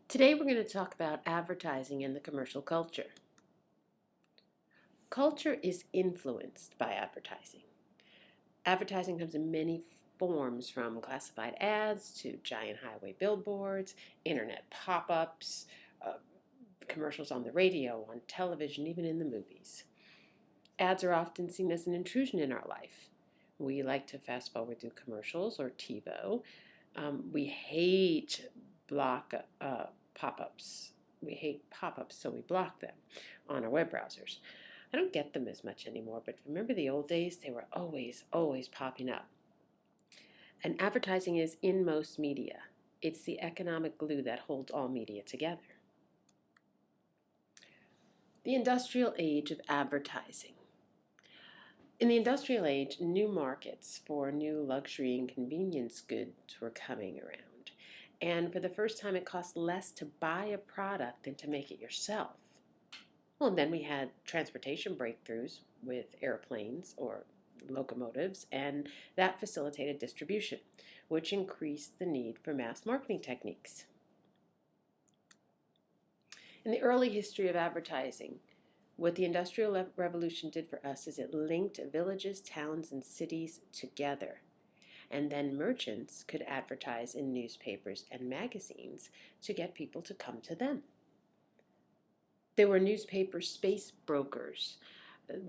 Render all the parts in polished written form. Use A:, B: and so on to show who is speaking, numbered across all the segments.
A: Today we're going to talk about advertising in the commercial culture. Culture is influenced by advertising. Advertising comes in many forms, from classified ads to giant highway billboards, internet pop-ups, commercials on the radio, on television, even in the movies. Ads are often seen as an intrusion in our life. We like to fast forward through commercials or TiVo. We hate block pop-ups. We hate pop-ups, so we block them on our web browsers. I don't get them as much anymore, but remember the old days? They were always popping up. And advertising is in most media. It's the economic glue that holds all media together. The industrial age of advertising. In the industrial age, new markets for new luxury and convenience goods were coming around. And for the first time, it cost less to buy a product than to make it yourself. Well, and then we had transportation breakthroughs with airplanes or locomotives, and that facilitated distribution, which increased the need for mass marketing techniques. In the early history of advertising, what the Industrial Revolution did for us is it linked villages, towns, and cities together. And then merchants could advertise in newspapers and magazines to get people to come to them. There were newspaper space brokers.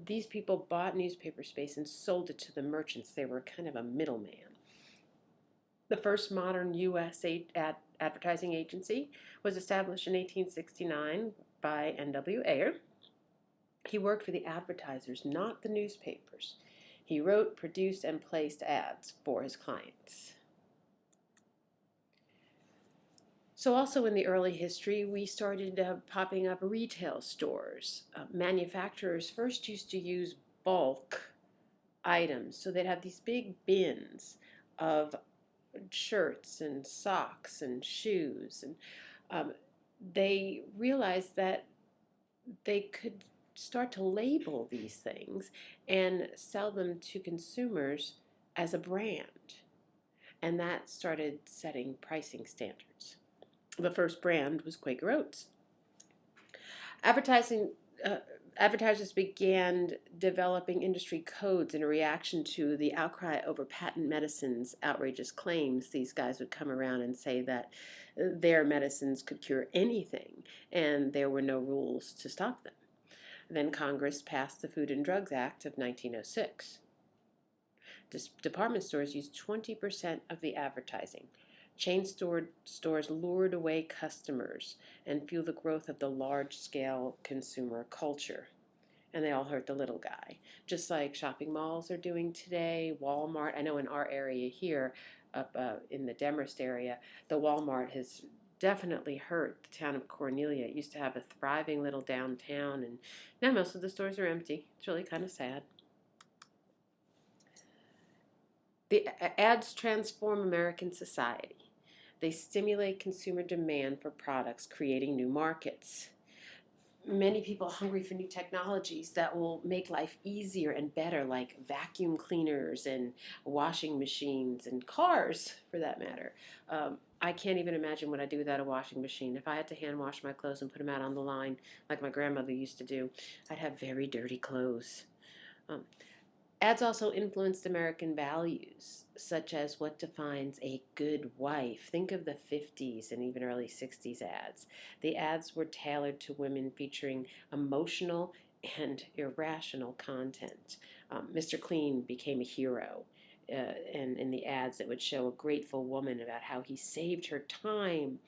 A: These people bought newspaper space and sold it to the merchants. They were kind of a middleman. The first modern U.S. advertising agency was established in 1869 by N.W. Ayer. He worked for the advertisers, not the newspapers. He wrote, produced, and placed ads for his clients. So also in the early history, we started popping up retail stores. Manufacturers first used to use bulk items. So they'd have these big bins of shirts and socks and shoes. And they realized that they could start to label these things and sell them to consumers as a brand. And that started setting pricing standards. The first brand was Quaker Oats. Advertisers began developing industry codes in a reaction to the outcry over patent medicines' outrageous claims. These guys would come around and say that their medicines could cure anything, and there were no rules to stop them. Then Congress passed the Food and Drugs Act of 1906. Department stores used 20% of the advertising. Chain stores lured away customers and fueled the growth of the large-scale consumer culture. And they all hurt the little guy, just like shopping malls are doing today. Walmart, I know in our area here, up in the Demorest area, the Walmart has definitely hurt the town of Cornelia. It used to have a thriving little downtown, and now most of the stores are empty. It's really kind of sad. The ads transform American society. They stimulate consumer demand for products, creating new markets. Many people are hungry for new technologies that will make life easier and better, like vacuum cleaners and washing machines and cars, for that matter. I can't even imagine what I'd do without a washing machine. If I had to hand wash my clothes and put them out on the line like my grandmother used to do, I'd have very dirty clothes. Ads also influenced American values, such as what defines a good wife. Think of the 50s and even early 60s ads. The ads were tailored to women, featuring emotional and irrational content. Mr. Clean became a hero. And in the ads, it would show a grateful woman about how he saved her time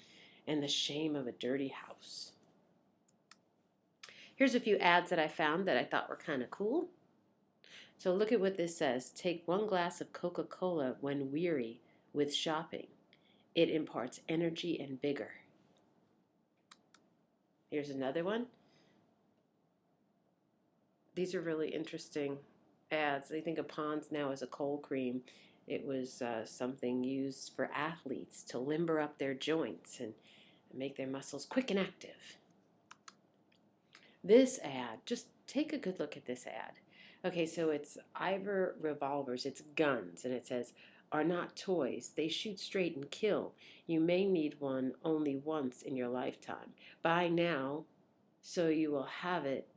A: and the shame of a dirty house. Here's a few ads that I found that I thought were kind of cool. So look at what this says. Take 1 glass of Coca-Cola when weary with shopping. It imparts energy and vigor. Here's another one. These are really interesting ads. They think of Pond's now as a cold cream. It was something used for athletes to limber up their joints and make their muscles quick and active. This ad, just take a good look at this ad. Okay, so it's Ivor revolvers, it's guns, and it says, are not toys. They shoot straight and kill. You may need one only once in your lifetime. Buy now so you will have it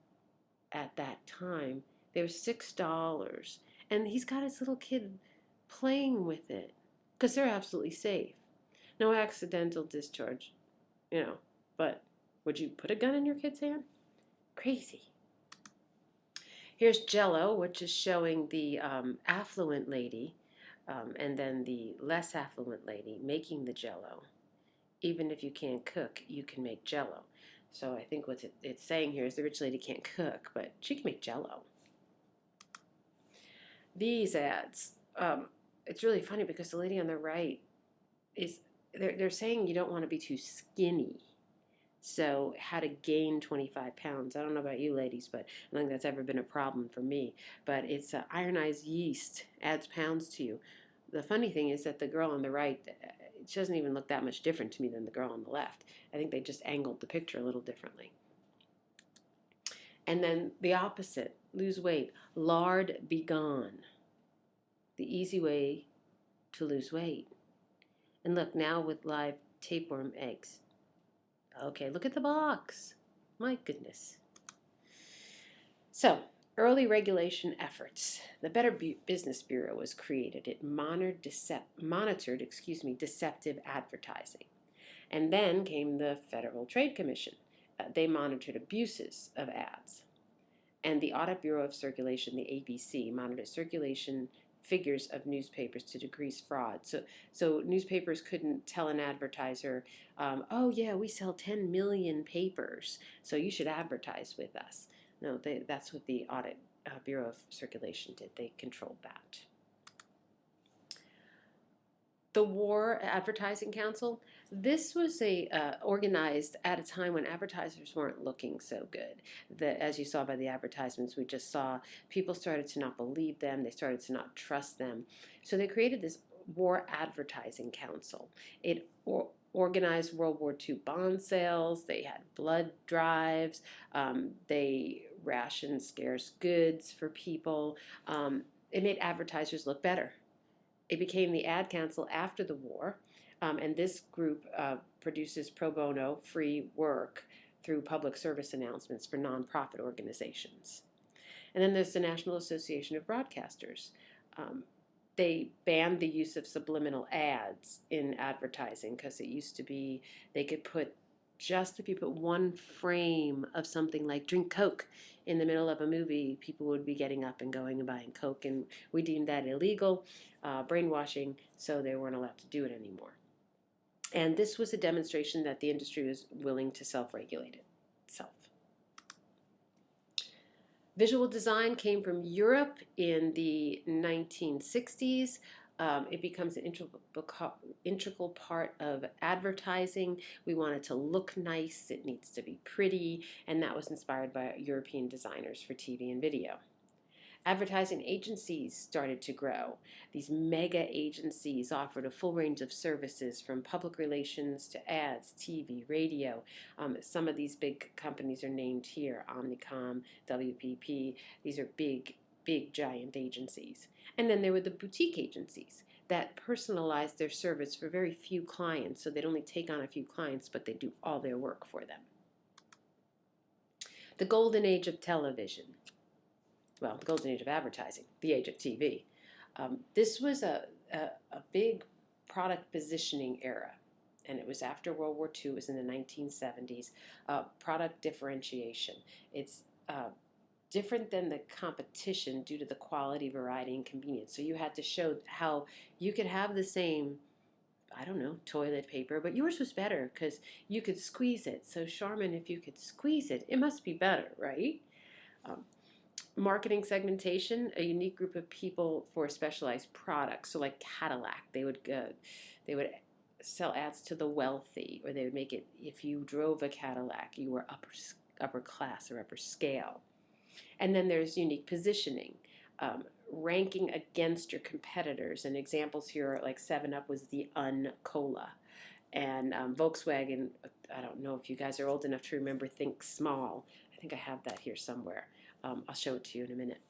A: at that time. They're $6. And he's got his little kid playing with it because they're absolutely safe. No accidental discharge, but would you put a gun in your kid's hand? Crazy. Here's Jell-O, which is showing the affluent lady and then the less affluent lady making the Jell-O. Even if you can't cook, you can make Jell-O. So I think what it's saying here is the rich lady can't cook, but she can make Jell-O. These ads, it's really funny because the lady on the right they're saying you don't want to be too skinny. So how to gain 25 pounds. I don't know about you ladies, but I don't think that's ever been a problem for me. But it's ironized yeast adds pounds to you. The funny thing is that the girl on the right, she doesn't even look that much different to me than the girl on the left. I think they just angled the picture a little differently. And then the opposite, lose weight. Lard be gone. The easy way to lose weight. And look, now with live tapeworm eggs. Okay, look at the box. My goodness. So, early regulation efforts. The Better Business Bureau was created. It monitored deceptive advertising. And then came the Federal Trade Commission. They monitored abuses of ads. And the Audit Bureau of Circulation, the ABC, monitored circulation figures of newspapers to decrease fraud. So newspapers couldn't tell an advertiser, oh yeah, we sell 10 million papers, so you should advertise with us. No, that's what the Audit Bureau of Circulation did. They controlled that. The War Advertising Council, this was organized at a time when advertisers weren't looking so good. As you saw by the advertisements we just saw, people started to not believe them. They started to not trust them. So they created this War Advertising Council. It organized World War II bond sales. They had blood drives. They rationed scarce goods for people. It made advertisers look better. It became the Ad Council after the war, and this group produces pro bono free work through public service announcements for nonprofit organizations. And then there's the National Association of Broadcasters. They banned the use of subliminal ads in advertising because it used to be they could put just if you put one frame of something like drink Coke in the middle of a movie, people would be getting up and going and buying Coke, and we deemed that illegal, brainwashing, so they weren't allowed to do it anymore. And this was a demonstration that the industry was willing to self-regulate itself. Visual design came from Europe in the 1960s. It becomes an integral part of advertising. We want it to look nice, it needs to be pretty, and that was inspired by European designers for TV and video. Advertising agencies started to grow. These mega agencies offered a full range of services from public relations to ads, TV, radio. Some of these big companies are named here, Omnicom, WPP. These are big, giant agencies. And then there were the boutique agencies that personalized their service for very few clients, so they'd only take on a few clients, but they do all their work for them. The golden age of television. Well, the golden age of advertising, the age of TV. This was a big product positioning era, and it was after World War II. It was in the 1970s. Product differentiation. It's different than the competition due to the quality, variety, and convenience. So you had to show how you could have the same, I don't know, toilet paper, but yours was better because you could squeeze it. So Charmin, if you could squeeze it, it must be better, right? Marketing segmentation, a unique group of people for specialized products. So like Cadillac, they would sell ads to the wealthy, or they would make it, if you drove a Cadillac, you were upper class or upper scale. And then there's unique positioning, ranking against your competitors. And examples here are like 7-Up was the Un-Cola. And Volkswagen, I don't know if you guys are old enough to remember Think Small. I think I have that here somewhere. I'll show it to you in a minute.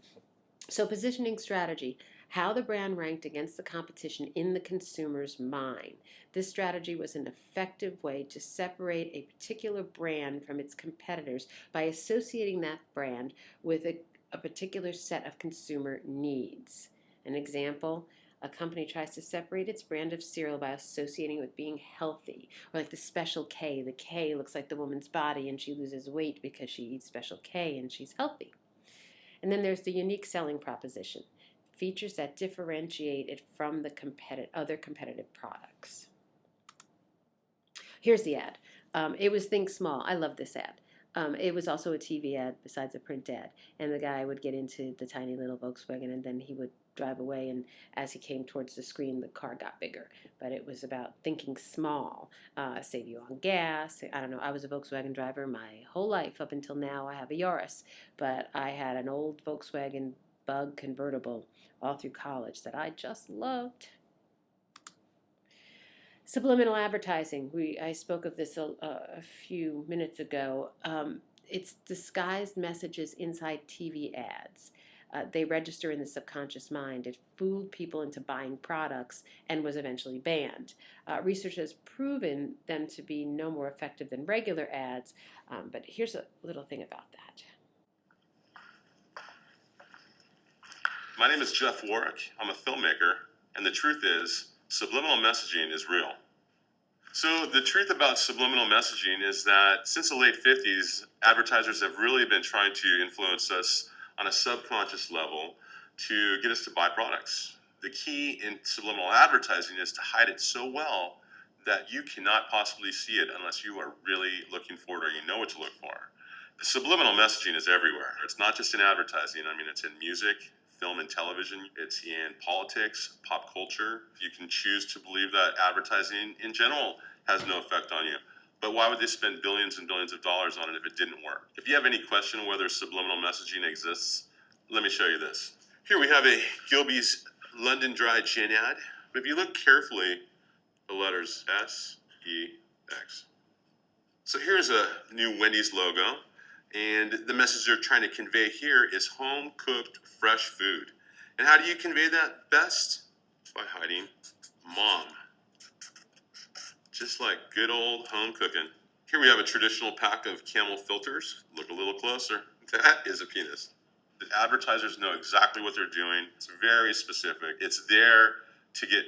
A: So positioning strategy. how the brand ranked against the competition in the consumer's mind. This strategy was an effective way to separate a particular brand from its competitors by associating that brand with a particular set of consumer needs. An example, a company tries to separate its brand of cereal by associating it with being healthy, or like the Special K. The K looks like the woman's body and she loses weight because she eats Special K and she's healthy. And then there's the unique selling proposition, features that differentiate it from the other competitive products. Here's the ad. It was Think Small. I love this ad. It was also a TV ad besides a print ad. And the guy would get into the tiny little Volkswagen and then he would drive away. And as he came towards the screen, the car got bigger. But it was about thinking small, save you on gas. I don't know. I was a Volkswagen driver my whole life up until now. I have a Yaris. But I had an old Volkswagen Bug convertible all through college that I just loved. Subliminal advertising. I spoke of this a few minutes ago. It's disguised messages inside TV ads. They register in the subconscious mind. It fooled people into buying products and was eventually banned. Research has proven them to be no more effective than regular ads, but here's a little thing about that.
B: My name is Jeff Warwick. I'm a filmmaker, and the truth is, subliminal messaging is real. So the truth about subliminal messaging is that since the late 50s, advertisers have really been trying to influence us on a subconscious level to get us to buy products. The key in subliminal advertising is to hide it so well that you cannot possibly see it unless you are really looking for it or you know what to look for. Subliminal messaging is everywhere. It's not just in advertising. I mean, it's in music, film and television. It's in politics, pop culture. You can choose to believe that advertising in general has no effect on you. But why would they spend billions and billions of dollars on it if it didn't work? If you have any question whether subliminal messaging exists, let me show you this. Here we have a Gilbey's London Dry Gin ad. But if you look carefully, the letters S, E, X. So here's a new Wendy's logo. And the message they're trying to convey here is home-cooked, fresh food. And how do you convey that best? By hiding mom. Just like good old home cooking. Here we have a traditional pack of Camel filters. Look a little closer. That is a penis. The advertisers know exactly what they're doing. It's very specific. It's there to get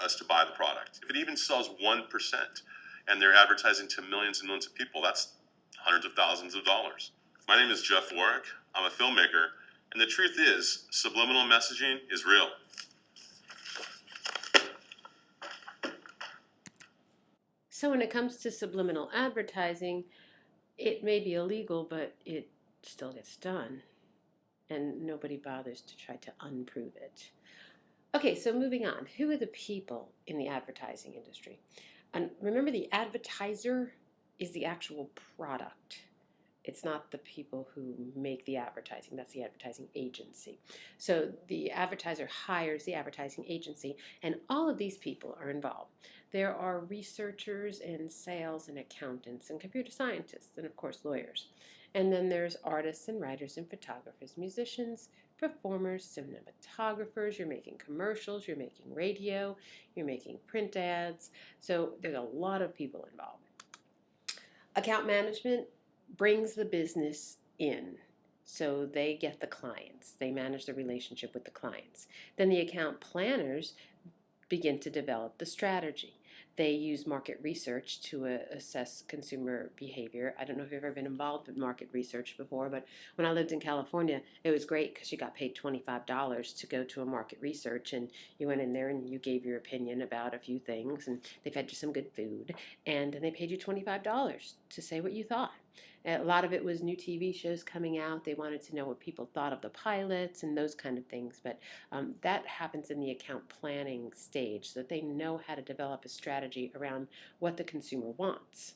B: us to buy the product. If it even sells 1% and they're advertising to millions and millions of people, that's hundreds of thousands of dollars. My name is Jeff Warwick. I'm a filmmaker, and the truth is, subliminal messaging is real.
A: So when it comes to subliminal advertising, it may be illegal, but it still gets done, and nobody bothers to try to unprove it. Okay, so moving on. Who are the people in the advertising industry? And remember, the advertiser is the actual product. It's not the people who make the advertising. That's the advertising agency. So the advertiser hires the advertising agency, and all of these people are involved. There are researchers and sales and accountants and computer scientists and, of course, lawyers. And then there's artists and writers and photographers, musicians, performers, cinematographers. You're making commercials, you're making radio, you're making print ads. So there's a lot of people involved. Account management brings the business in. So they get the clients. They manage the relationship with the clients. Then the account planners begin to develop the strategy. They use market research to assess consumer behavior. I don't know if you've ever been involved with market research before, but when I lived in California, it was great because you got paid $25 to go to a market research, and you went in there and you gave your opinion about a few things, and they fed you some good food, and then they paid you $25 to say what you thought. A lot of it was new TV shows coming out. They wanted to know what people thought of the pilots and those kind of things. But that happens in the account planning stage, so that they know how to develop a strategy around what the consumer wants.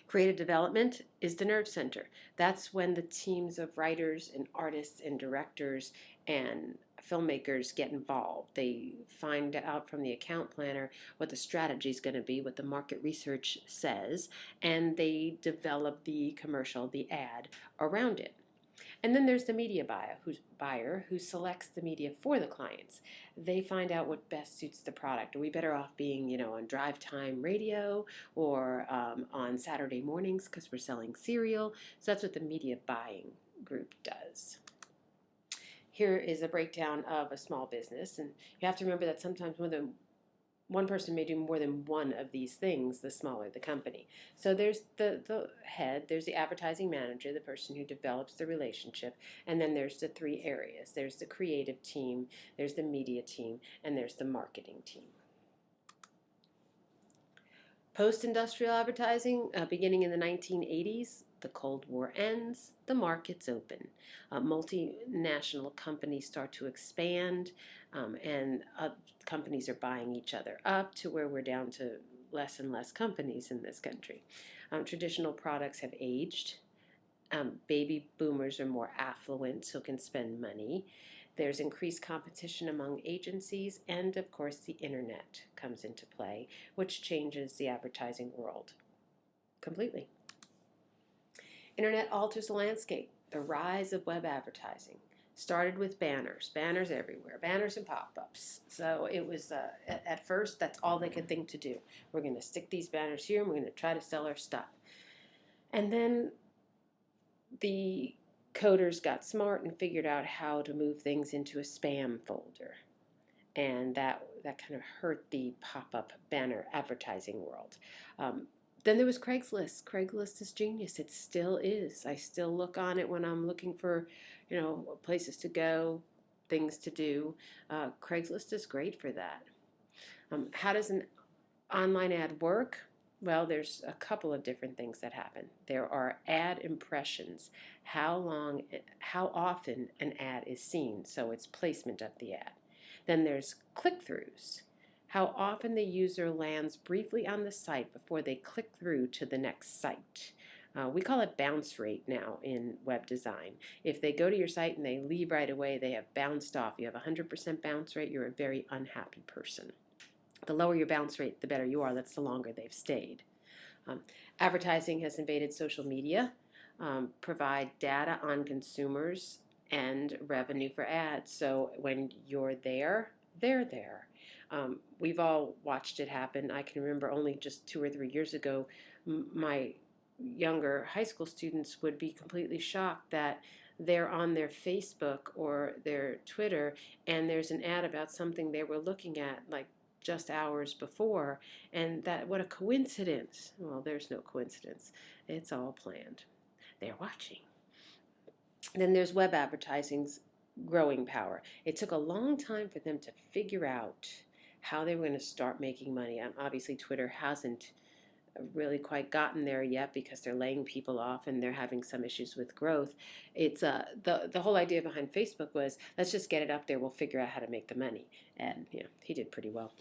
A: Creative development is the nerve center. That's when the teams of writers and artists and directors and filmmakers get involved. They find out from the account planner what the strategy is going to be, what the market research says, and they develop the commercial, the ad, around it. And then there's the media buyer who selects the media for the clients. They find out what best suits the product. Are we better off being, on drive time radio or on Saturday mornings because we're selling cereal? So that's what the media buying group does. Here is a breakdown of a small business, and you have to remember that sometimes one person may do more than one of these things, the smaller the company. So there's the head, there's the advertising manager, the person who develops the relationship, and then there's the three areas. There's the creative team, there's the media team, and there's the marketing team. Post-industrial advertising, beginning in the 1980s, the Cold War ends, the markets open. Multinational companies start to expand, and companies are buying each other up to where we're down to less and less companies in this country. Traditional products have aged. Baby boomers are more affluent, so can spend money. There's increased competition among agencies, and of course, the internet comes into play, which changes the advertising world completely. Internet alters the landscape. The rise of web advertising started with banners everywhere, banners and pop-ups. So it was, at first, that's all they could think to do. We're going to stick these banners here, and we're going to try to sell our stuff. And then the coders got smart and figured out how to move things into a spam folder. And that kind of hurt the pop-up banner advertising world. Then there was Craigslist. Craigslist is genius. It still is. I still look on it when I'm looking for, places to go, things to do. Craigslist is great for that. How does an online ad work? Well, there's a couple of different things that happen. There are ad impressions, how often an ad is seen, so it's placement of the ad. Then there's click-throughs, how often the user lands briefly on the site before they click through to the next site. We call it bounce rate now in web design. If they go to your site and they leave right away, they have bounced off. You have 100% bounce rate, you're a very unhappy person. The lower your bounce rate, the better you are. That's the longer they've stayed. Advertising has invaded social media, provide data on consumers and revenue for ads. So when you're there, they're there. We've all watched it happen. I can remember only just 2 or 3 years ago, my younger high school students would be completely shocked that they're on their Facebook or their Twitter and there's an ad about something they were looking at like just hours before, and that what a coincidence. Well, there's no coincidence. It's all planned. They're watching. Then there's web advertising's growing power. It took a long time for them to figure out how they were going to start making money. Obviously, Twitter hasn't really quite gotten there yet because they're laying people off and they're having some issues with growth. It's the whole idea behind Facebook was let's just get it up there. We'll figure out how to make the money, and he did pretty well.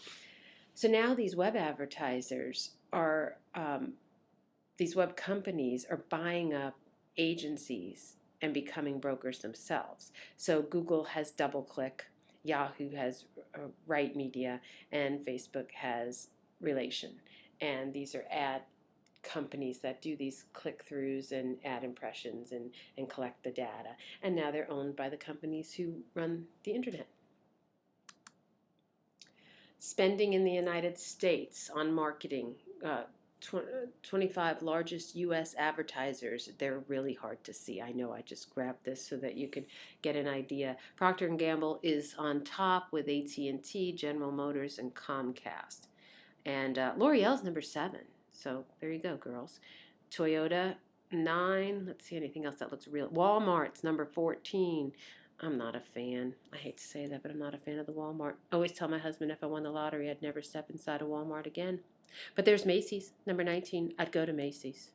A: So now these web advertisers are these web companies are buying up agencies and becoming brokers themselves. So Google has DoubleClick, Yahoo has Right Media, and Facebook has Relation. And these are ad companies that do these click-throughs and ad impressions and collect the data. And now they're owned by the companies who run the internet. Spending in the United States on marketing, 25 largest U.S. advertisers. They're really hard to see. I know I just grabbed this so that you could get an idea. Procter & Gamble is on top with AT&T, General Motors, and Comcast. And L'Oreal's number 7. So there you go, girls. Toyota, 9. Let's see anything else that looks real. Walmart's number 14. I'm not a fan. I hate to say that, but I'm not a fan of the Walmart. I always tell my husband if I won the lottery, I'd never step inside a Walmart again. But there's Macy's, number 19. I'd go to Macy's.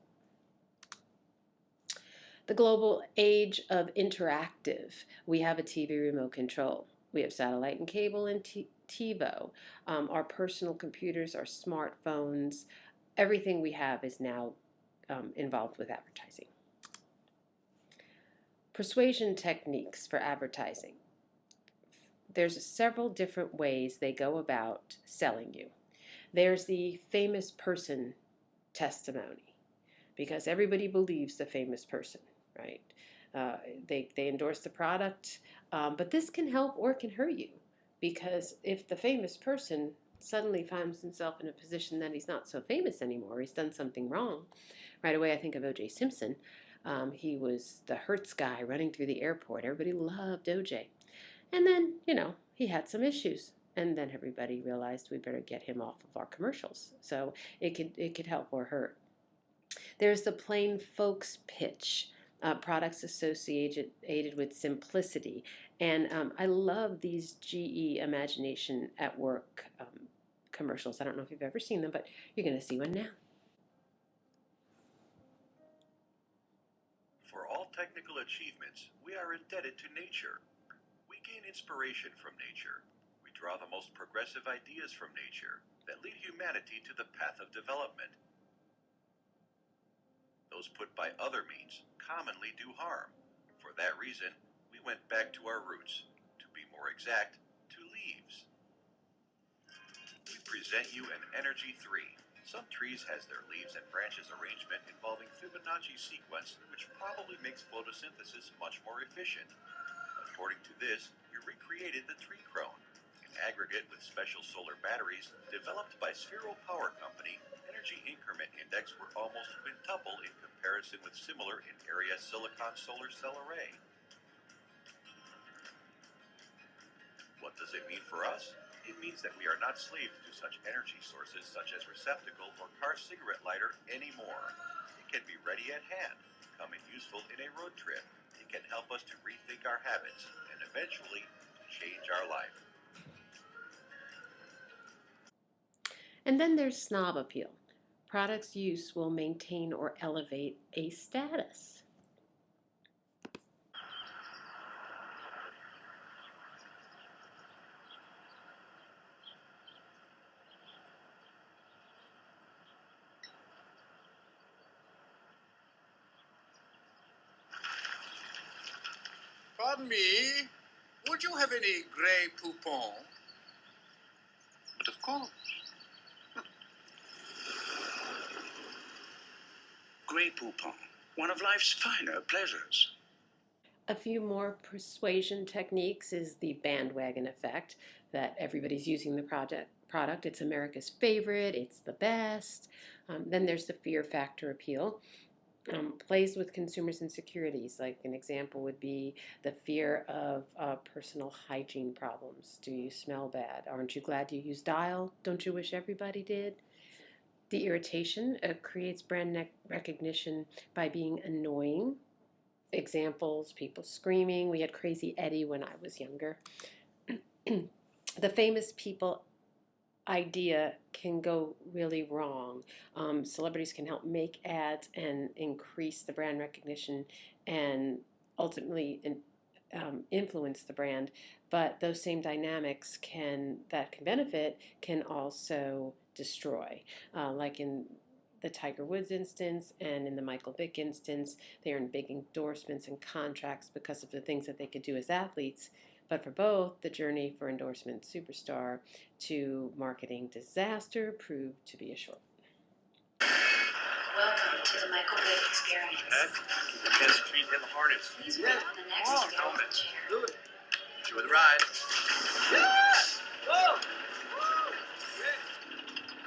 A: The global age of interactive. We have a TV remote control. We have satellite and cable and TiVo. Our personal computers, our smartphones, everything we have is now involved with advertising. Persuasion techniques for advertising. There's several different ways they go about selling you. There's the famous person testimony, because everybody believes the famous person, right? They endorse the product, but this can help or can hurt you, because if the famous person suddenly finds himself in a position that he's not so famous anymore, he's done something wrong. Right away, I think of O.J. Simpson. He was the Hertz guy running through the airport. Everybody loved O.J. And then, he had some issues. And then everybody realized we better get him off of our commercials. So it could help or hurt. There's the plain folks pitch, products associated with simplicity. And I love these GE Imagination at Work commercials. I don't know if you've ever seen them, but you're going to see one now.
C: For all technical achievements, we are indebted to nature. We gain inspiration from nature. We draw the most progressive ideas from nature that lead humanity to the path of development. Those put by other means commonly do harm. For that reason, we went back to our roots. To be more exact, to leaves. We present you an Energy 3. Some trees has their leaves and branches arrangement involving Fibonacci sequence, which probably makes photosynthesis much more efficient. According to this, we recreated the tree crone. An aggregate with special solar batteries developed by Sphero Power Company, energy increment index were almost quintuple in comparison with similar in area silicon solar cell array. What does it mean for us? It means that we are not slaves to such energy sources such as receptacle or car cigarette lighter anymore. It can be ready at hand, come in useful in a road trip. It can help us to rethink our habits and eventually change our life.
A: And then there's snob appeal. Products use will maintain or elevate a status.
D: Pardon me, would you have any Grey Poupon?
E: But of course. Grey Poupon, one of life's finer pleasures.
A: A few more persuasion techniques is the bandwagon effect, that everybody's using the product. It's America's favorite. It's the best. Then there's the fear factor appeal. Plays with consumers' insecurities. Like an example would be the fear of personal hygiene problems. Do you smell bad? Aren't you glad you use Dial? Don't you wish everybody did? The irritation creates brand recognition by being annoying. Examples, people screaming. We had Crazy Eddie when I was younger. The famous people idea can go really wrong. Celebrities can help make ads and increase the brand recognition and ultimately influence the brand, but those same dynamics that can benefit can also destroy. Like in the Tiger Woods instance and in the Michael Vick instance, they earned big endorsements and contracts because of the things that they could do as athletes. But for both, the journey for endorsement superstar to marketing disaster proved to be a short.
F: Welcome to the Michael Vick experience.
C: Ed, keep the best feet in the harness.
F: Please wait on the next available chair.
C: Do it. Enjoy the ride.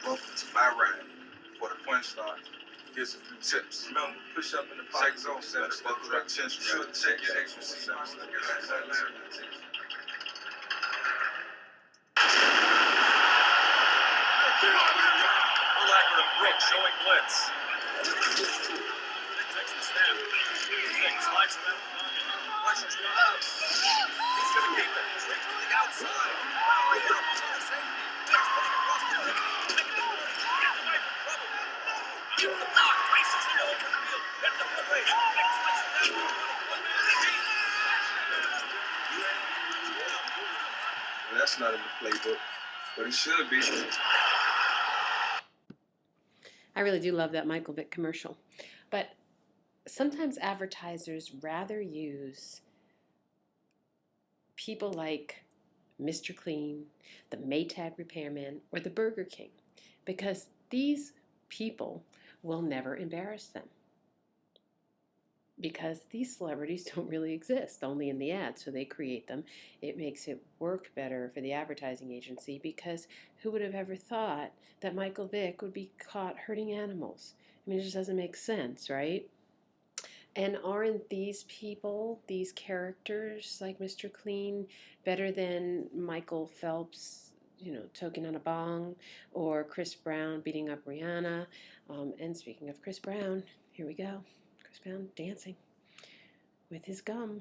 D: Welcome to my ride. Before the fun starts, here's a few tips. Remember, push up in the pocket zone, set the correct tension. Sure to check your extra seat.
C: Urlacher and Brooks showing blitz. Takes the snap. Slides it out the pocket. Watch it go. He's going to keep it. Straight to the outside. Lowry hit him on the safety. Next play across the field. Gets away from trouble. Gets the block. Races the middle of the field. Gets the foot race. Next slice it down.
D: Well, that's not in the playbook, but it should be.
A: I really do love that Michael Vick commercial. But sometimes advertisers rather use people like Mr. Clean, the Maytag repairman, or the Burger King, because these people will never embarrass them. because these celebrities don't really exist, only in the ad, so they create them. It makes it work better for the advertising agency because who would have ever thought that Michael Vick would be caught hurting animals? I mean, it just doesn't make sense, right? And aren't these people, these characters like Mr. Clean, better than Michael Phelps, toking on a bong, or Chris Brown beating up Rihanna? And speaking of Chris Brown, here we go. Chris Brown dancing with his gum.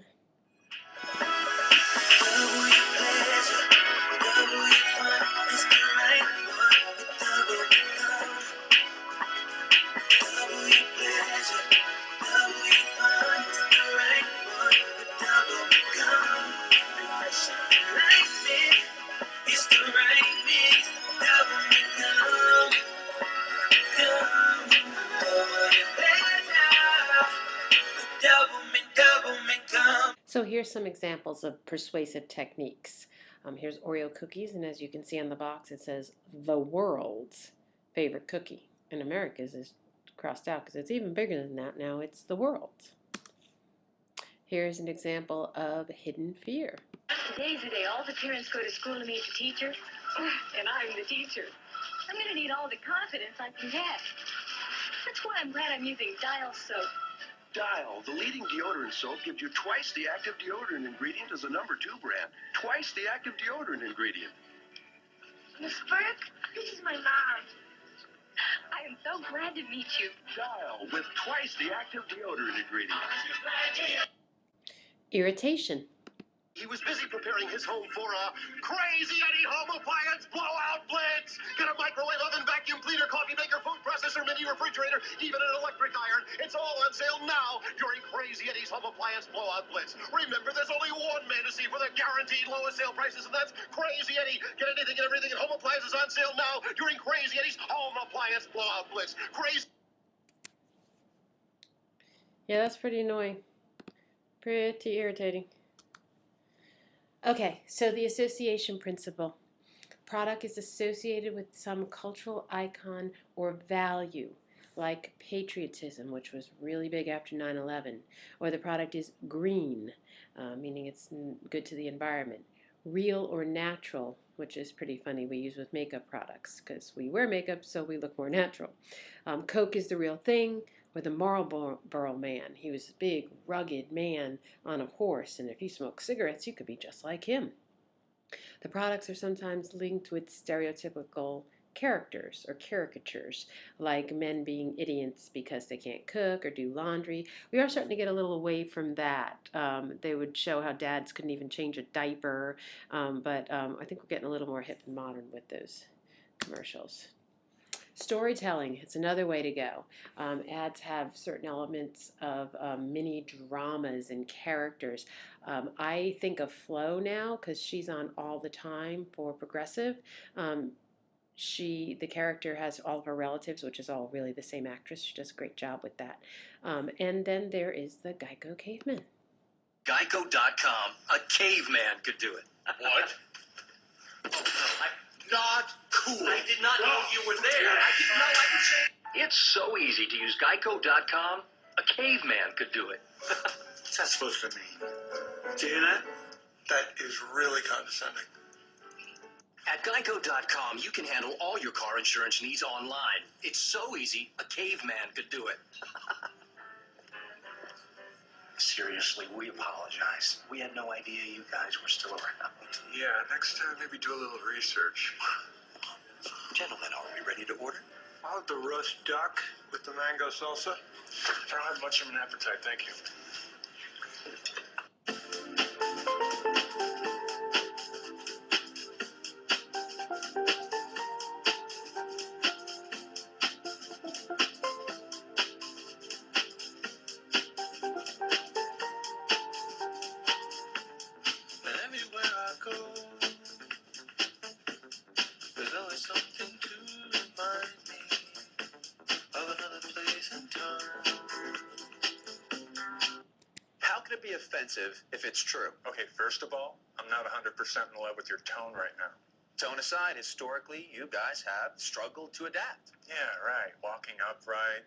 A: So here's some examples of persuasive techniques. Here's Oreo cookies, and as you can see on the box, it says the world's favorite cookie. And America's is crossed out because it's even bigger than that now. It's the world's. Here's an example of hidden fear.
F: Today's the day all the parents go to school to meet the teacher, and I'm the teacher. I'm going to need all the confidence I can get. That's why I'm glad I'm using Dial soap.
E: Dial, the leading deodorant soap, gives you twice the active deodorant ingredient as the #2 brand. Twice the active deodorant ingredient.
F: Miss Burke, this is my mom. I am so glad to meet you.
E: Dial, with twice the active deodorant ingredient.
A: Irritation.
G: He was busy preparing his home for a Crazy Eddie home appliance blowout blitz. Get a microwave oven, vacuum cleaner, coffee maker, food processor, mini refrigerator, even an electric iron. It's all on sale now during Crazy Eddie's home appliance blowout blitz. Remember, there's only one man to see for the guaranteed lowest sale prices, and that's Crazy Eddie. Get anything and everything at home appliances on sale now during Crazy Eddie's home appliance blowout blitz. Crazy.
A: Yeah, that's pretty annoying. Pretty irritating. Okay, so the association principle. Product is associated with some cultural icon or value, like patriotism, which was really big after 9/11, or the product is green, meaning it's good to the environment. Real or natural, which is pretty funny, we use with makeup products because we wear makeup so we look more natural. Coke is the real thing, or the Marlboro Man. He was a big, rugged man on a horse, and if you smoke cigarettes, you could be just like him. The products are sometimes linked with stereotypical characters or caricatures, like men being idiots because they can't cook or do laundry. We are starting to get a little away from that. They would show how dads couldn't even change a diaper, but I think we're getting a little more hip and modern with those commercials. Storytelling, it's another way to go. Ads have certain elements of mini dramas and characters. I think of Flo now because she's on all the time for Progressive. The character has all of her relatives, which is all really the same actress. She does a great job with that. And then there is the Geico caveman.
H: Geico.com. A caveman could do it.
G: What? Not cool.
H: I did not know you were there. I didn't know I could say.
E: It's so easy to use Geico.com. A caveman could do it.
G: What's that supposed to mean? Do you hear that? That is really condescending.
H: At Geico.com, you can handle all your car insurance needs online. It's so easy, a caveman could do it. Seriously, we apologize. We had no idea you guys were still around.
D: Yeah, next time maybe do a little research.
H: Gentlemen, are we ready to order?
D: I'll have the roast duck with the mango salsa. I don't have much of an appetite, thank you. Everywhere I go, there's always something to remind me of another place and time.
I: How can it be offensive if it's true?
D: Okay, first of all, I'm not 100% in love with your tone right now.
I: Tone aside, historically, you guys have struggled to adapt.
J: Yeah, right. Walking upright,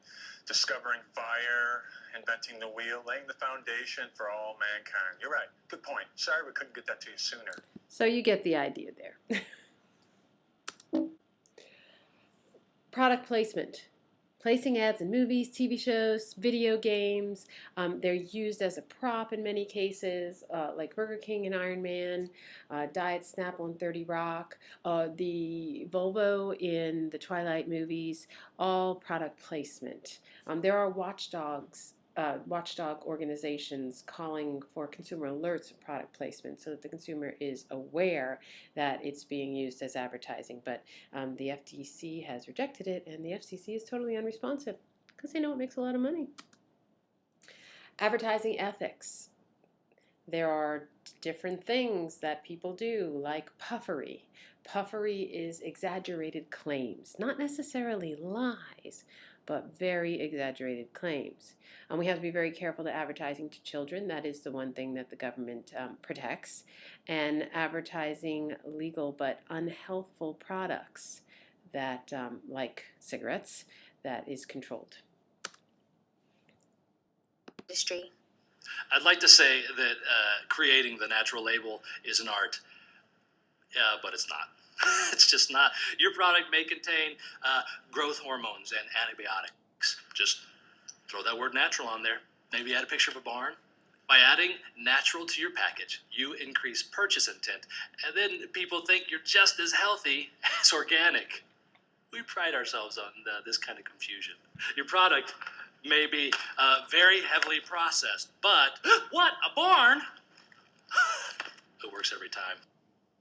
J: discovering fire, inventing the wheel, laying the foundation for all mankind. You're right. Good point. Sorry we couldn't get that to you sooner.
A: So you get the idea there. Product placement. Placing ads in movies, TV shows, video games. They're used as a prop in many cases, like Burger King and Iron Man, Diet Snapple and 30 Rock, the Volvo in the Twilight movies, all product placement. There are watchdog organizations calling for consumer alerts of product placement so that the consumer is aware that it's being used as advertising. But the FTC has rejected it, and the FCC is totally unresponsive because they know it makes a lot of money. Advertising ethics. There are different things that people do, like puffery. Puffery is exaggerated claims, not necessarily lies, but very exaggerated claims. We have to be very careful to advertising to children. That is the one thing that the government protects. And advertising legal but unhealthful products that, like cigarettes, that is controlled.
K: Industry.
L: I'd like to say that creating the natural label is an art, but it's not. It's just not. Your product may contain growth hormones and antibiotics. Just throw that word natural on there. Maybe add a picture of a barn. By adding natural to your package, you increase purchase intent, and then people think you're just as healthy as organic. We pride ourselves on this kind of confusion. Your product may be very heavily processed, but what, a barn? It works every time.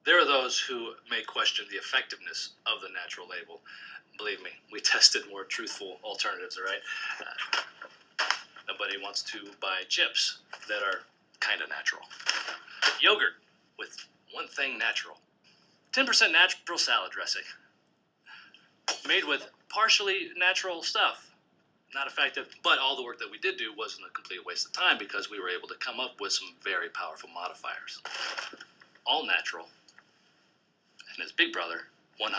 L: There are those who may question the effectiveness of the natural label. Believe me, we tested more truthful alternatives, all right? Nobody wants to buy chips that are kind of natural. Yogurt with one thing natural. 10% natural salad dressing. Made with partially natural stuff. Not effective, but all the work that we did do wasn't a complete waste of time because we were able to come up with some very powerful modifiers. All natural. And his big brother, 100%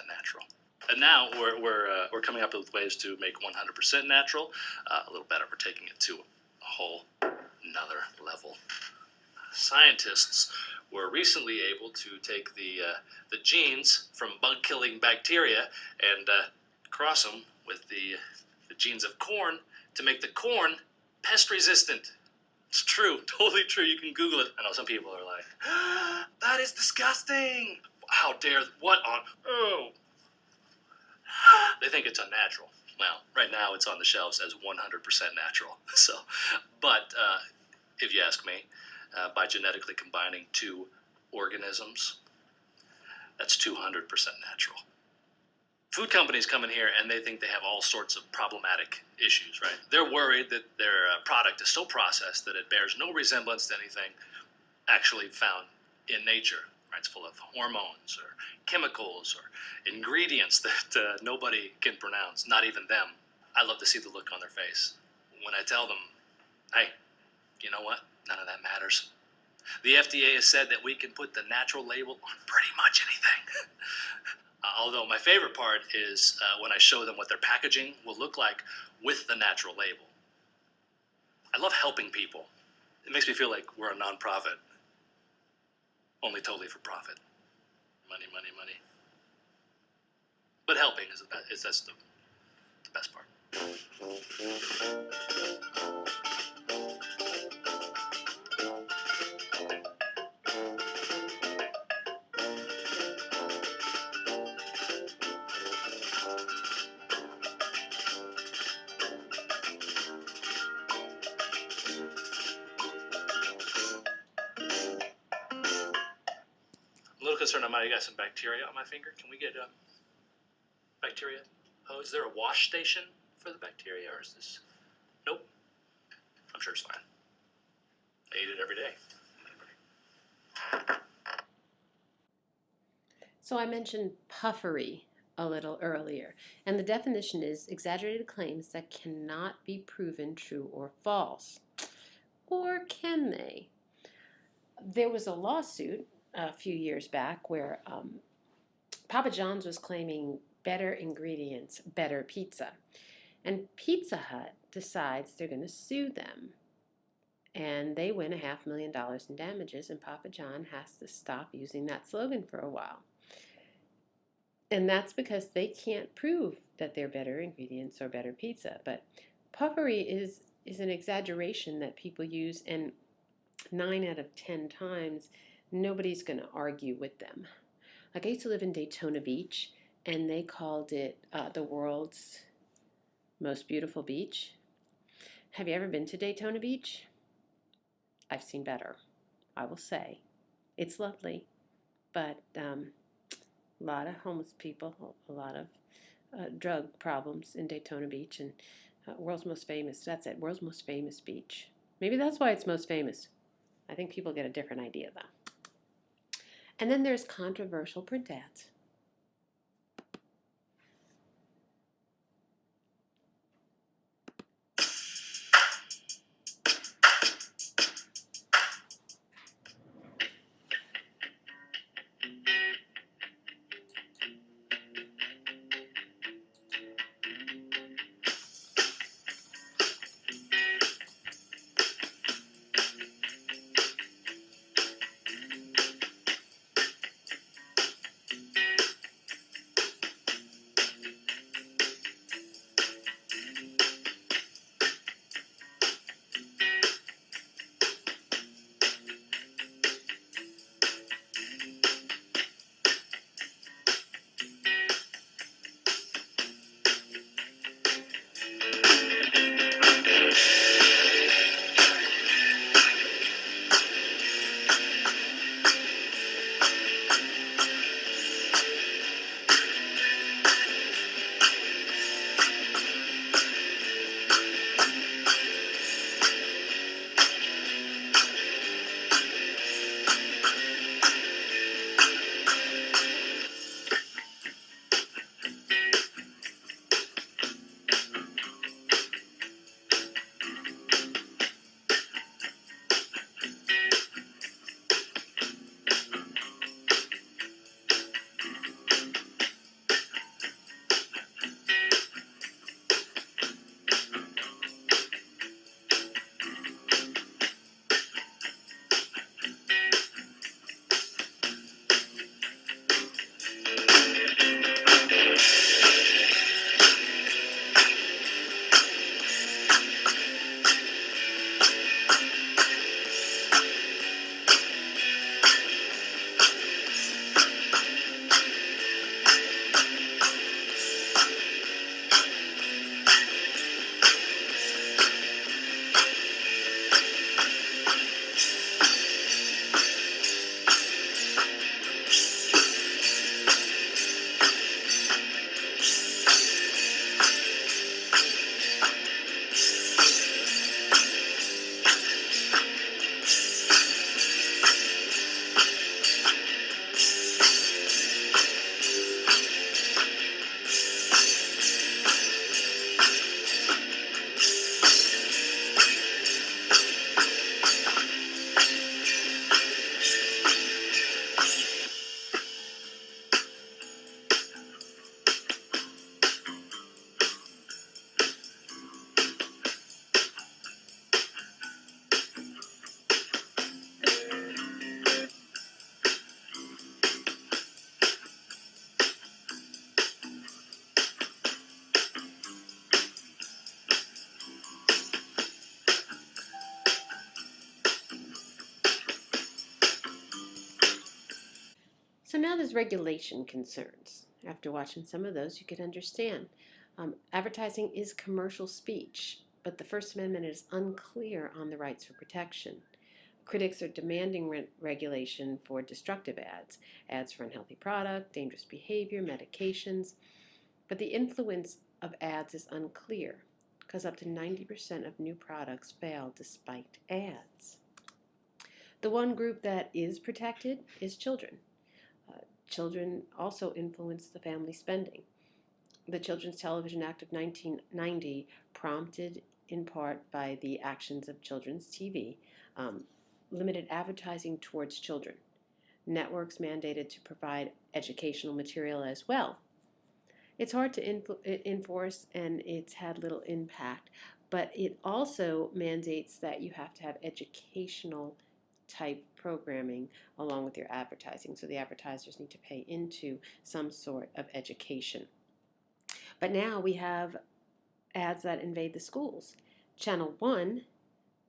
L: natural. And now we're coming up with ways to make 100% natural a little better. We're taking it to a whole another level. Scientists were recently able to take the genes from bug-killing bacteria and cross them with the genes of corn to make the corn pest-resistant. It's true, totally true. You can Google it. I know some people are like, that is disgusting. How dare, what on, oh. They think it's unnatural. Well, right now it's on the shelves as 100% natural. So, but if you ask me, by genetically combining two organisms, that's 200% natural. Food companies come in here and they think they have all sorts of problematic issues, right? They're worried that their product is so processed that it bears no resemblance to anything actually found in nature. Right? It's full of hormones or chemicals or ingredients that nobody can pronounce, not even them. I love to see the look on their face when I tell them, hey, you know what? None of that matters. The FDA has said that we can put the natural label on pretty much anything. Although my favorite part is when I show them what their packaging will look like with the natural label. I love helping people. It makes me feel like we're a nonprofit. Only totally for profit. Money, money, money. But helping that's the best part. I'm a little concerned I might have got some bacteria on my finger. Can we get bacteria? Oh, is there a wash station for the bacteria, or is this? Nope. I'm sure it's fine. I eat it every day.
A: So I mentioned puffery a little earlier, and the definition is exaggerated claims that cannot be proven true or false. Or can they? There was a lawsuit a few years back where Papa John's was claiming better ingredients, better pizza. And Pizza Hut decides they're going to sue them. And they win $500,000 in damages, and Papa John has to stop using that slogan for a while. And that's because they can't prove that they're better ingredients or better pizza. But puffery is an exaggeration that people use, and 9 out of 10 times, nobody's going to argue with them. Like, I used to live in Daytona Beach, and they called it the world's most beautiful beach. Have you ever been to Daytona Beach? I've seen better, I will say. It's lovely, but a lot of homeless people, a lot of drug problems in Daytona Beach, and world's most famous. That's it, world's most famous beach. Maybe that's why it's most famous. I think people get a different idea, though. And then there's controversial print ads. So now there's regulation concerns. After watching some of those, you can understand. Advertising is commercial speech, but the First Amendment is unclear on the rights for protection. Critics are demanding regulation for destructive ads, ads for unhealthy product, dangerous behavior, medications. But the influence of ads is unclear because up to 90% of new products fail despite ads. The one group that is protected is children. Children also influence the family spending. The Children's Television Act of 1990, prompted in part by the actions of children's TV, limited advertising towards children. Networks mandated to provide educational material as well. It's hard to enforce, and it's had little impact, but it also mandates that you have to have educational type programming along with your advertising. So the advertisers need to pay into some sort of education. But now we have ads that invade the schools. Channel 1,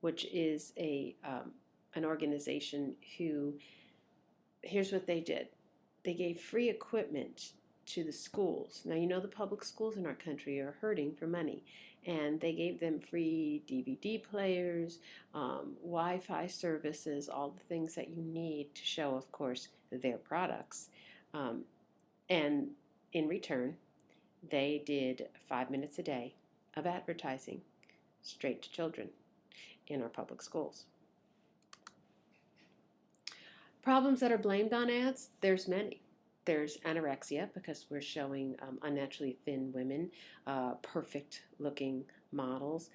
A: which is an organization who, here's what they did. They gave free equipment to the schools. Now, you know the public schools in our country are hurting for money, and they gave them free DVD players, Wi-Fi services, all the things that you need to show, of course, their products. And in return, they did 5 minutes a day of advertising straight to children in our public schools. Problems that are blamed on ads, there's many. There's anorexia, because we're showing unnaturally thin women, perfect looking models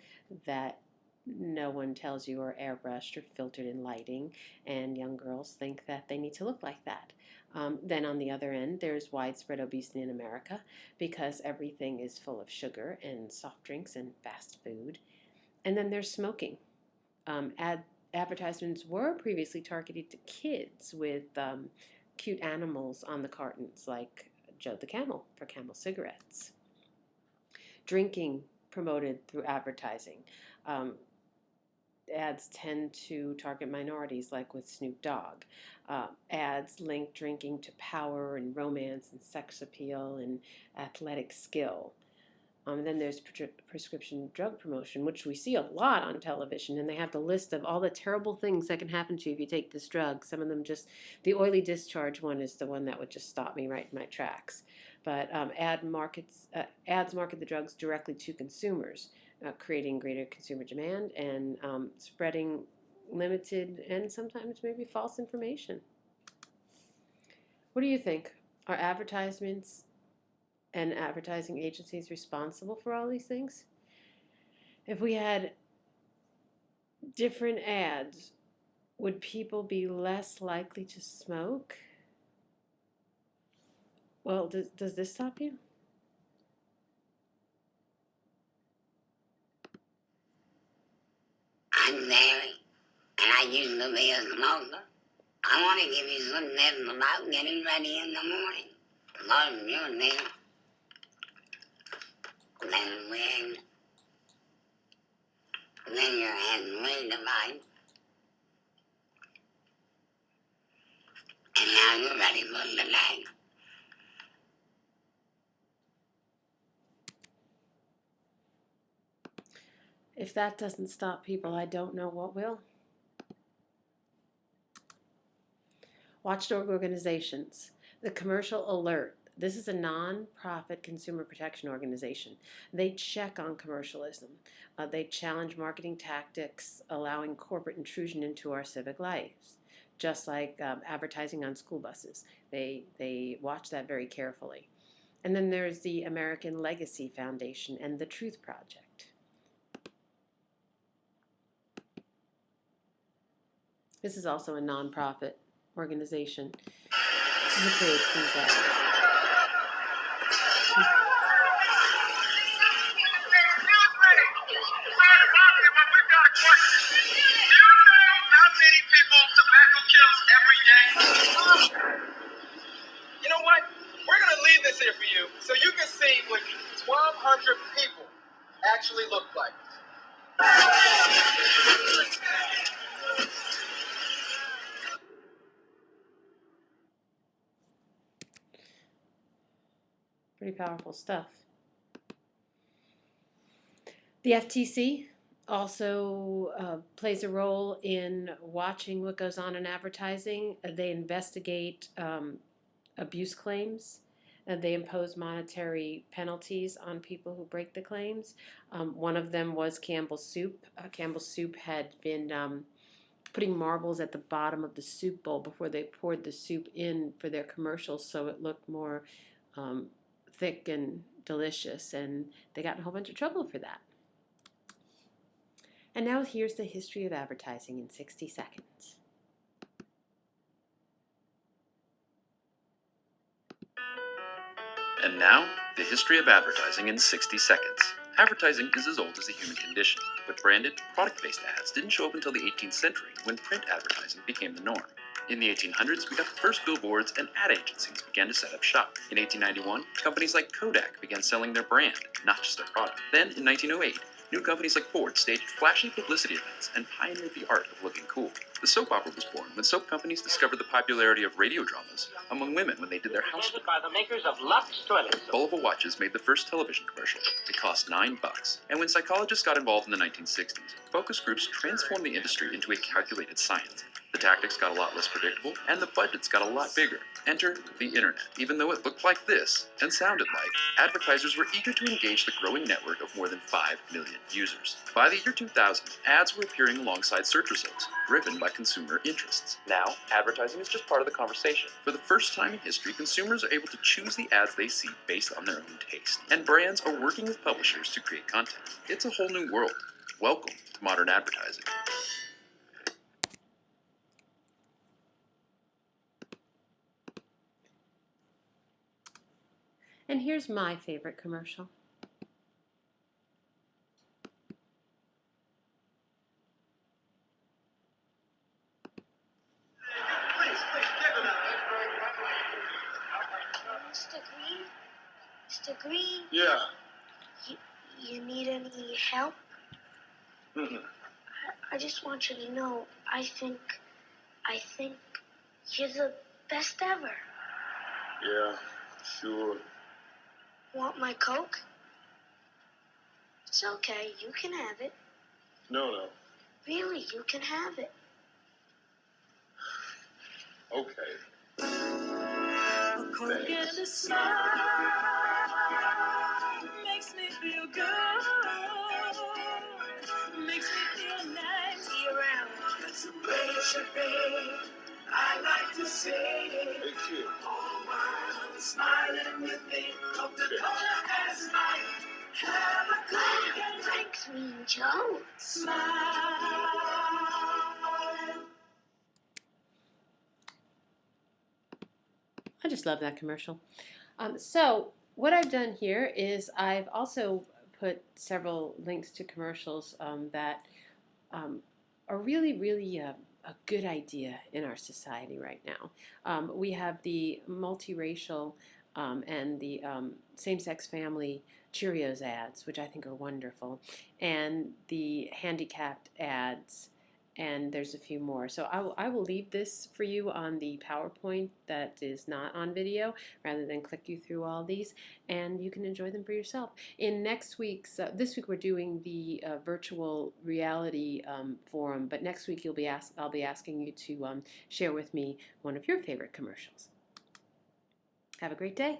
A: that no one tells you are airbrushed or filtered in lighting, and young girls think that they need to look like that. Then on the other end, there's widespread obesity in America because everything is full of sugar and soft drinks and fast food. And then there's smoking. Advertisements were previously targeted to kids with cute animals on the cartons, like Joe the Camel for Camel cigarettes. Drinking promoted through advertising. Ads tend to target minorities, like with Snoop Dogg. Ads link drinking to power and romance and sex appeal and athletic skill. And then there's prescription drug promotion, which we see a lot on television, and they have the list of all the terrible things that can happen to you if you take this drug. Some of them just, the oily discharge one is the one that would just stop me right in my tracks. But ads market the drugs directly to consumers, creating greater consumer demand and spreading limited and sometimes maybe false information. What do you think? Are advertisements and advertising agencies responsible for all these things? If we had different ads, would people be less likely to smoke? Well, does this stop you?
K: I'm married, and I used to be a smoker. I want to give you some tips about getting ready in the morning. Learn your name. Then your head redefined. And now you're ready for the day.
A: If that doesn't stop people, I don't know what will. Watchdog organizations. The Commercial Alert. This is a non-profit consumer protection organization. They check on commercialism. They challenge marketing tactics, allowing corporate intrusion into our civic lives, just like advertising on school buses. They watch that very carefully. And then there's the American Legacy Foundation and the Truth Project. This is also a non-profit organization who creates these ads.
D: You know what? We're going to leave this here for you so you can see what 1,200 people actually look like.
A: Pretty powerful stuff. The FTC also plays a role in watching what goes on in advertising. They investigate abuse claims, and they impose monetary penalties on people who break the claims. One of them was Campbell's Soup. Campbell's Soup had been putting marbles at the bottom of the soup bowl before they poured the soup in for their commercials, so it looked more thick and delicious, and they got in a whole bunch of trouble for that. And now here's the history of advertising in 60 seconds.
M: Now, the history of advertising in 60 seconds. Advertising is as old as the human condition, but branded, product-based ads didn't show up until the 18th century when print advertising became the norm. In the 1800s, we got the first billboards and ad agencies began to set up shop. In 1891, companies like Kodak began selling their brand, not just their product. Then, in 1908, new companies like Ford staged flashy publicity events and pioneered the art of looking cool. The soap opera was born when soap companies discovered the popularity of radio dramas among women when they did their housework.
N: By the makers of Lux Toilet Soap.
M: Bulova watches made the first television commercial. It cost $9. And when psychologists got involved in the 1960s, focus groups transformed the industry into a calculated science. The tactics got a lot less predictable, and the budgets got a lot bigger. Enter the internet. Even though it looked like this and sounded like, advertisers were eager to engage the growing network of more than 5 million users. By the year 2000, ads were appearing alongside search results, driven by consumer interests. Now, advertising is just part of the conversation. For the first time in history, consumers are able to choose the ads they see based on their own taste. And brands are working with publishers to create content. It's a whole new world. Welcome to modern advertising.
A: And here's my favorite commercial.
F: Mr. Green? Mr. Green?
D: Yeah.
F: You need any help? I just want you to know, I think you're the best ever.
D: Yeah, sure.
F: Want my Coke? It's okay, you can have it.
D: No.
F: Really, you can have it.
D: Okay.
O: A Coke and a smile makes me feel good. Makes me feel nice.
F: See you around.
O: That's the way it should be. I like to see
D: Hey, kid.
O: the whole world smiling with me. Coca-Cola has life. Have a Coke and
F: Thanks, Mean Joe.
O: smile.
A: I just love that commercial. So what I've done here is I've also put several links to commercials that are really a good idea in our society right now. We have the multiracial and the same-sex family Cheerios ads, which I think are wonderful, and the handicapped ads, and there's a few more. So I will leave this for you on the PowerPoint that is not on video, rather than click you through all these, and you can enjoy them for yourself. In next week's, this week we're doing the virtual reality forum, but next week I'll be asking you to share with me one of your favorite commercials. Have a great day.